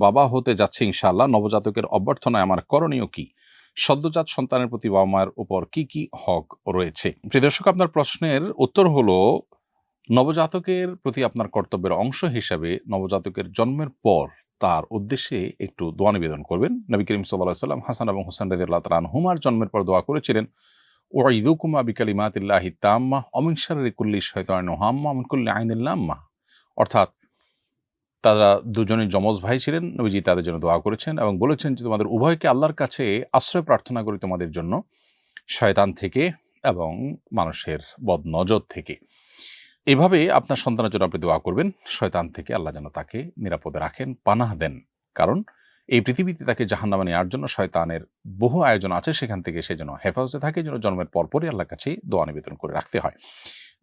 বাবা হতে যাচ্ছে ইনশাআল্লাহ, নবজাতকের অভ্যর্থনায় আমার করণীয় কি? সদ্যজাত সন্তানের প্রতি বাবা মায়ের উপর কি কি হক রয়েছে? প্রিয় দর্শক, আপনার প্রশ্নের উত্তর হলো, নবজাতকের প্রতি আপনার কর্তব্যের অংশ হিসাবে নবজাতকের জন্মের পর তার উদ্দেশ্যে একটু দোয়া নিবেদন করবেন। নবী করিম সাল্লাল্লাহু আলাইহি ওয়াসাল্লাম হাসান এবং হুসাইন রাদিয়াল্লাহু তাআলা আনহুমার জন্মের পর দোয়া করেছিলেন, ওয়াইদুকুমা বিকালিমাতিল্লাহি তাম্মা ওয়া মিন শাররি কুল্লি শাইতানিন হাম্মা ওয়া মিন কুল্লি আইনিন লাম্মা। অর্থাৎ তারা দুজনেই যমজ ভাই ছিলেন। নবীজি তাদের জন্য দোয়া করেছেন এবং বলেছেন যে, তোমাদের উভয়কে আল্লাহর কাছে আশ্রয় প্রার্থনা করি তোমাদের জন্য, শয়তান থেকে এবং মানুষের বদনজর থেকে। এভাবে আপনার সন্তানের জন্য আপনি দোয়া করবেন, শয়তান থেকে আল্লাহ যেন তাকে নিরাপদে রাখেন, পানাহ দেন। কারণ এই পৃথিবীতে তাকে জাহান্নামে নেওয়ার জন্য শয়তানের বহু আয়োজন আছে, সেখান থেকে সে যেন হেফাজতে থাকে, যেন জন্মের পরপরই আল্লাহর কাছে দোয়া নিবেদন করে রাখতে হয়।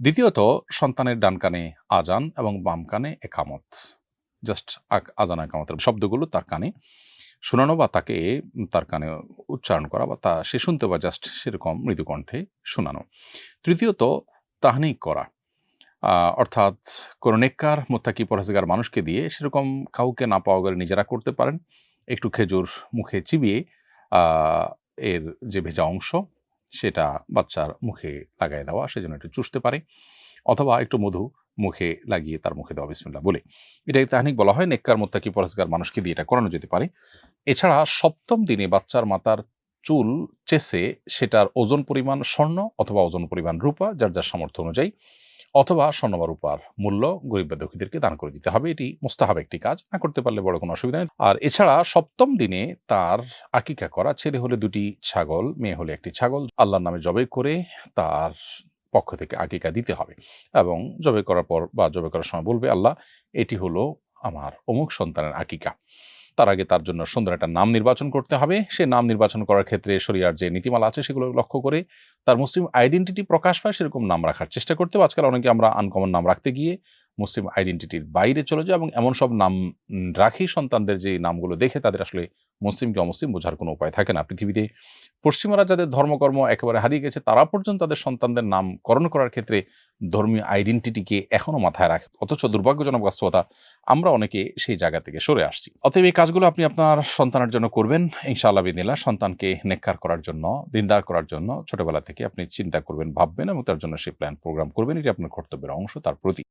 দ্বিতীয়ত, সন্তানের ডান কানে আজান এবং বাম কানে একামত, জাস্ট আজান একামতের শব্দগুলো তার কানে শোনানো বা তাকে তার কানে উচ্চারণ করা বা সে শুনতে বা জাস্ট সেরকম মৃদু কণ্ঠে শোনানো। তৃতীয়ত, তাহনিক করা, অর্থাৎ কোনো নেককার মুত্তাকি পরহেজগার মানুষকে দিয়ে, সেরকম কাউকে না পাওয়া গেলে নিজেরা করতে পারেন, একটু খেজুর মুখে চিবিয়ে এর যে ভেজা অংশ সেটা বাচ্চার মুখে লাগাই দেওয়া, সেজন্য একটু চুষতে পারে, অথবা একটু মধু মুখে লাগিয়ে তার মুখে দেওয়া বিসমিল্লাহ বলে। এটাকে তাহনিক বলা হয়। নেককার মুত্তাকি পরহেজগার মানুষকে দিয়ে এটা করানো যেতে পারে। এছাড়া সপ্তম দিনে বাচ্চার মাথার চুল চেঁচে সেটার ওজন পরিমাণ স্বর্ণ অথবা ওজন পরিমাণ রূপা, যার যার সামর্থ্য অনুযায়ী, অথবা স্বর্ণ বা রূপার মূল্য গরিব বা দুঃখীদেরকে দান করে দিতে হবে। এটি মুস্তাহাব একটি কাজ, না করতে পারলে বড় কোনো অসুবিধা নেই। আর এছাড়া সপ্তম দিনে তার আকিকা করা, ছেলে হলে 2টি ছাগল, মেয়ে হলে 1টি ছাগল আল্লাহর নামে জবাই করে তার পক্ষ থেকে আকিকা দিতে হবে এবং জবাই করার পর বা জবাই করার সময় বলবে, আল্লাহ, এটি হলো আমার অমুক সন্তানের আকিকা। তার আগে তার জন্য সুন্দর একটা নাম নির্বাচন করতে হবে। সে নাম নির্বাচন করার ক্ষেত্রে শরিয়ার যে নীতিমালা আছে সেগুলো লক্ষ্য করে তার মুসলিম আইডেন্টিটি প্রকাশ পায় সেরকম নাম রাখার চেষ্টা করতে হবে। আজকাল অনেকে আমরা আনকমন নাম রাখতে গিয়ে মুসলিম আইডেন্টিটির বাইরে চলে যাই এবং এমন সব নাম রাখি, সন্তানদের যে নামগুলো দেখে তাদের আসলে মুসলিম কি অমুসলিম বোঝার কোনো উপায় থাকে না। পৃথিবীতে পশ্চিমারা যাদের ধর্মকর্ম একেবারে হারিয়ে গেছে, তারা পর্যন্ত তাদের সন্তানদের নামকরণ করার ক্ষেত্রে ধর্মীয় আইডেন্টিটিকে এখনো মাথায় রাখে। অথচ দুর্ভাগ্যজনক বাস্তবতা, আমরা অনেকে সেই জায়গা থেকে সরে আসছি। অতএব এই কাজগুলো আপনি আপনার সন্তানের জন্য করবেন ইনশাআল্লাহ বিদিনিল্লাহ। সন্তানকে নেককার করার জন্য, দিনদার করার জন্য ছোটবেলা থেকে আপনি চিন্তা করবেন, ভাববেন এবং তার জন্য সেই প্ল্যান প্রোগ্রাম করবেন। এটি আপনার কর্তব্যের অংশ তার প্রতি।